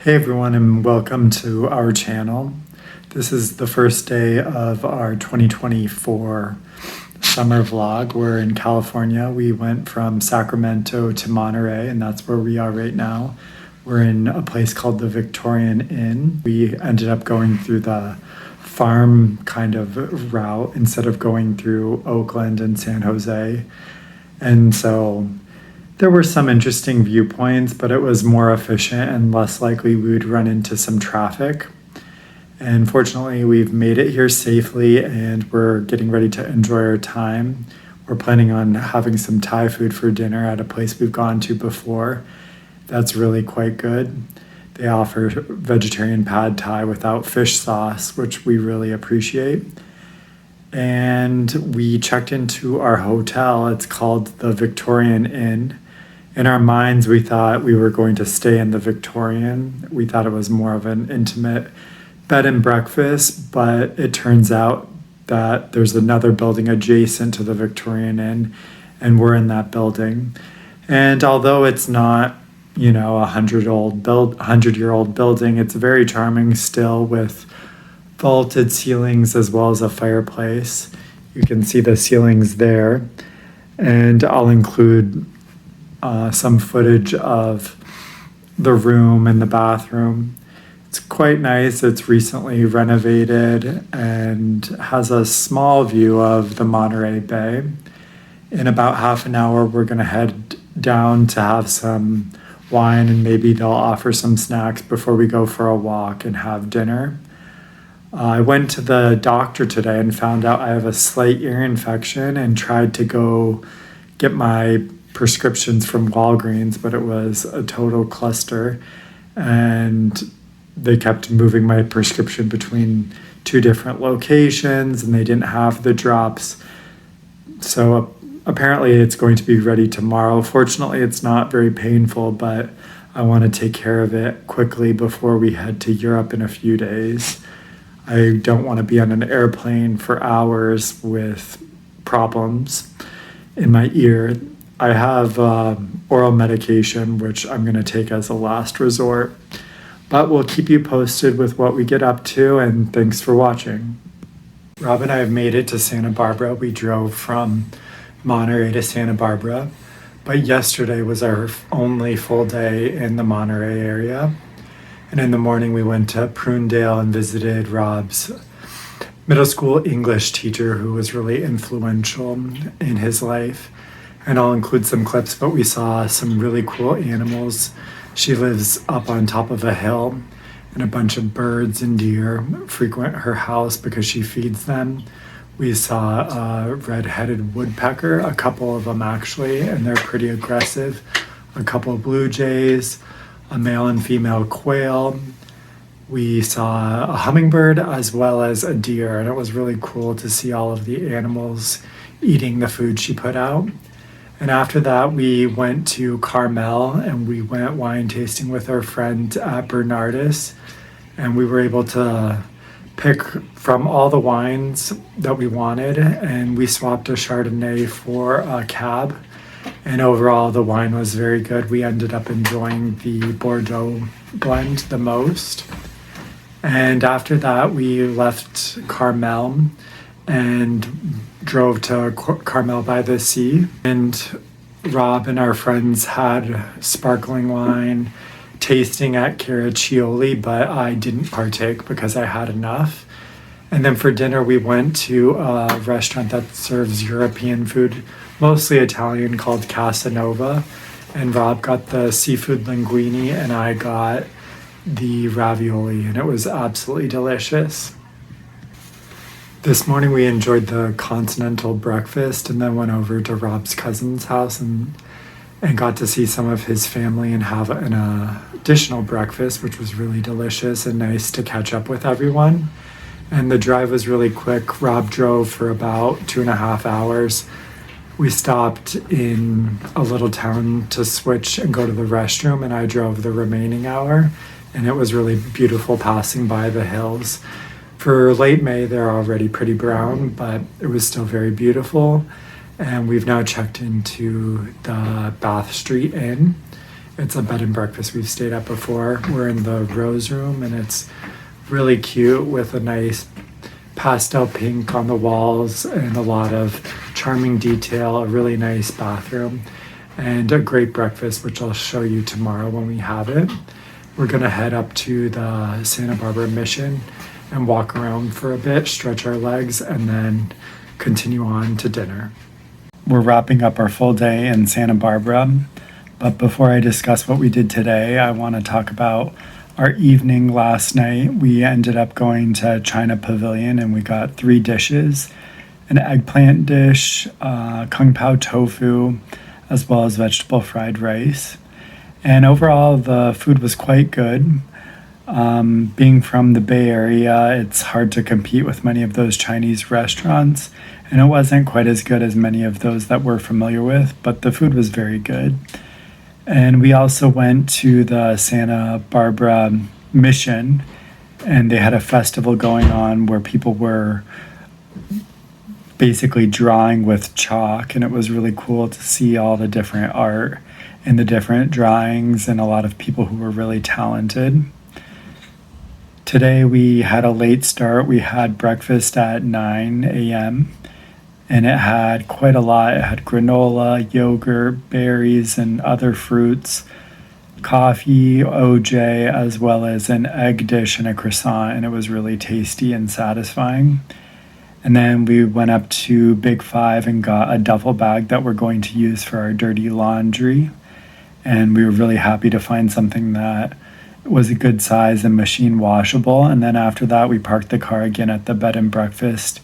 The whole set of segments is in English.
Hey everyone, and welcome to our channel. This is the first day of our 2024 summer vlog. We're in California. We went from Sacramento to Monterey, and that's where we are right now. We're in a place called the Victorian Inn. We ended up going through the farm kind of route instead of going through Oakland and San Jose. And so there were some interesting viewpoints, but it was more efficient and less likely we would run into some traffic. And fortunately, we've made it here safely and we're getting ready to enjoy our time. We're planning on having some Thai food for dinner at a place we've gone to before. That's really quite good. They offer vegetarian pad Thai without fish sauce, which we really appreciate. And we checked into our hotel. It's called the Victorian Inn. In our minds, we thought we were going to stay in the Victorian. We thought it was more of an intimate bed and breakfast, but it turns out that there's another building adjacent to the Victorian Inn, and we're in that building. And although it's not, a 100-year-old building, it's very charming still with vaulted ceilings as well as a fireplace. You can see the ceilings there, and I'll include some footage of the room and the bathroom. It's quite nice. It's recently renovated and has a small view of the Monterey Bay. In about half an hour, we're going to head down to have some wine, and maybe they'll offer some snacks before we go for a walk and have dinner. I went to the doctor today and found out I have a slight ear infection and tried to go get my prescriptions from Walgreens, but it was a total cluster, and they kept moving my prescription between two different locations and they didn't have the drops. So apparently it's going to be ready tomorrow. Fortunately, it's not very painful, but I want to take care of it quickly before we head to Europe in a few days. I don't want to be on an airplane for hours with problems in my ear. I have oral medication, which I'm going to take as a last resort. But we'll keep you posted with what we get up to, and thanks for watching. Rob and I have made it to Santa Barbara. We drove from Monterey to Santa Barbara, but yesterday was our only full day in the Monterey area. And in the morning we went to Prunedale and visited Rob's middle school English teacher, who was really influential in his life. And I'll include some clips, but we saw some really cool animals. She lives up on top of a hill, and a bunch of birds and deer frequent her house because she feeds them. We saw a red-headed woodpecker, a couple of them actually, and they're pretty aggressive. A couple of blue jays, a male and female quail. We saw a hummingbird as well as a deer, and it was really cool to see all of the animals eating the food she put out. And after that, we went to Carmel and we went wine tasting with our friend at Bernardus. And we were able to pick from all the wines that we wanted. And we swapped a Chardonnay for a Cab. And overall, the wine was very good. We ended up enjoying the Bordeaux blend the most. And after that, we left Carmel and drove to Carmel by the Sea, and Rob and our friends had sparkling wine tasting at Caraccioli, but I didn't partake because I had enough. And then for dinner we went to a restaurant that serves European food, mostly Italian, called Casanova, and Rob got the seafood linguine and I got the ravioli, and it was absolutely delicious. This morning we enjoyed the continental breakfast and then went over to Rob's cousin's house and got to see some of his family and have an additional breakfast, which was really delicious and nice to catch up with everyone. And the drive was really quick. Rob drove for about 2.5 hours. We stopped in a little town to switch and go to the restroom, and I drove the remaining hour, and it was really beautiful passing by the hills. For late May, they're already pretty brown, but it was still very beautiful. And we've now checked into the Bath Street Inn, It's a bed and breakfast we've stayed at before. We're in the Rose Room, and it's really cute with a nice pastel pink on the walls and a lot of charming detail, a really nice bathroom, and a great breakfast, which I'll show you tomorrow when we have it. We're gonna head up to the Santa Barbara Mission and walk around for a bit, stretch our legs, and then continue on to dinner. We're wrapping up our full day in Santa Barbara, but before I discuss what we did today, I want to talk about our evening last night. We ended up going to China Pavilion and we got 3 dishes: an eggplant dish, kung pao tofu, as well as vegetable fried rice. And overall, the food was quite good. Being from the Bay Area, it's hard to compete with many of those Chinese restaurants, and it wasn't quite as good as many of those that we're familiar with, but the food was very good. And we also went to the Santa Barbara Mission, and they had a festival going on where people were basically drawing with chalk, and it was really cool to see all the different art and the different drawings and a lot of people who were really talented. Today we had a late start. We had breakfast at 9 a.m. and it had quite a lot. It had granola, yogurt, berries, and other fruits, coffee, OJ, as well as an egg dish and a croissant, and it was really tasty and satisfying. And then we went up to Big Five and got a duffel bag that we're going to use for our dirty laundry. And we were really happy to find something that was a good size and machine washable. And then after that, we parked the car again at the bed and breakfast.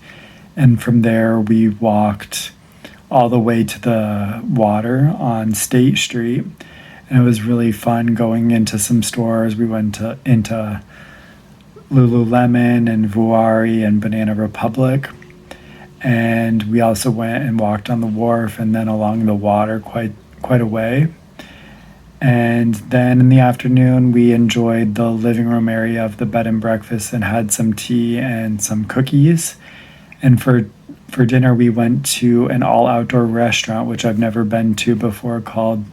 And from there, we walked all the way to the water on State Street. And it was really fun going into some stores. We went into Lululemon and Vuari and Banana Republic. And we also went and walked on the wharf and then along the water quite a way. And then in the afternoon, we enjoyed the living room area of the bed and breakfast and had some tea and some cookies. And for dinner, we went to an all-outdoor restaurant, which I've never been to before, called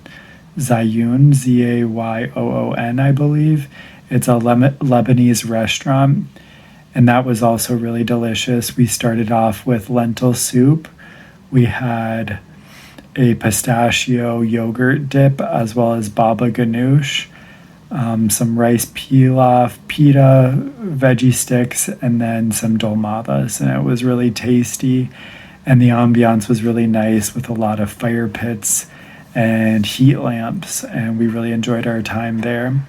Zayoon, Zayoon, I believe. It's a Lebanese restaurant, and that was also really delicious. We started off with lentil soup. We had a pistachio yogurt dip, as well as baba ganoush, some rice pilaf, pita, veggie sticks, and then some dolmadas. And it was really tasty. And the ambiance was really nice with a lot of fire pits and heat lamps. And we really enjoyed our time there.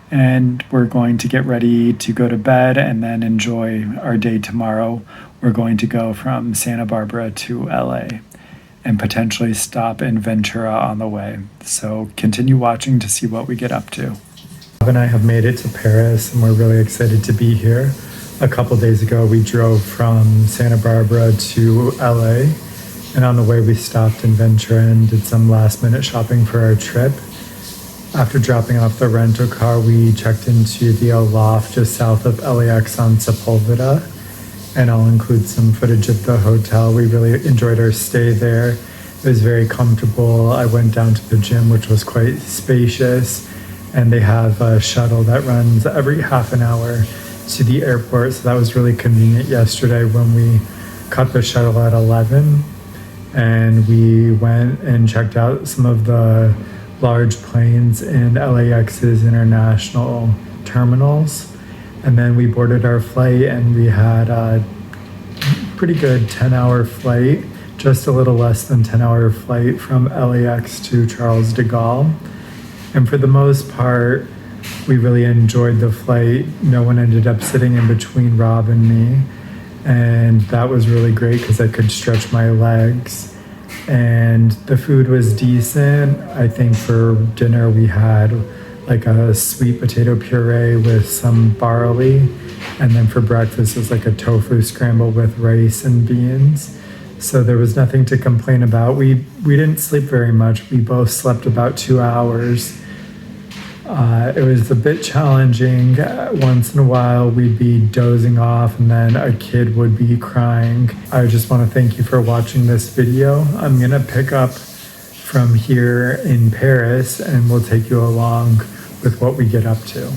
And we're going to get ready to go to bed and then enjoy our day tomorrow. We're going to go from Santa Barbara to LA and potentially stop in Ventura on the way. So continue watching to see what we get up to. Bob and I have made it to Paris, and we're really excited to be here. A couple days ago, we drove from Santa Barbara to LA, and on the way we stopped in Ventura and did some last minute shopping for our trip. After dropping off the rental car, we checked into the Loft just south of LAX on Sepulveda, and I'll include some footage of the hotel. We really enjoyed our stay there. It was very comfortable. I went down to the gym, which was quite spacious, and they have a shuttle that runs every half an hour to the airport, so that was really convenient yesterday when we caught the shuttle at 11, and we went and checked out some of the large planes in LAX's international terminals. And then we boarded our flight, and we had a pretty good 10-hour flight, just a little less than 10-hour flight from LAX to Charles de Gaulle. And for the most part, we really enjoyed the flight. No one ended up sitting in between Rob and me. And that was really great because I could stretch my legs. And the food was decent. I think for dinner we had like a sweet potato puree with some barley. And then for breakfast it was like a tofu scramble with rice and beans. So there was nothing to complain about. We didn't sleep very much. We both slept about 2 hours. It was a bit challenging. Once in a while we'd be dozing off and then a kid would be crying. I just want to thank you for watching this video. I'm gonna pick up from here in Paris, and we'll take you along with what we get up to.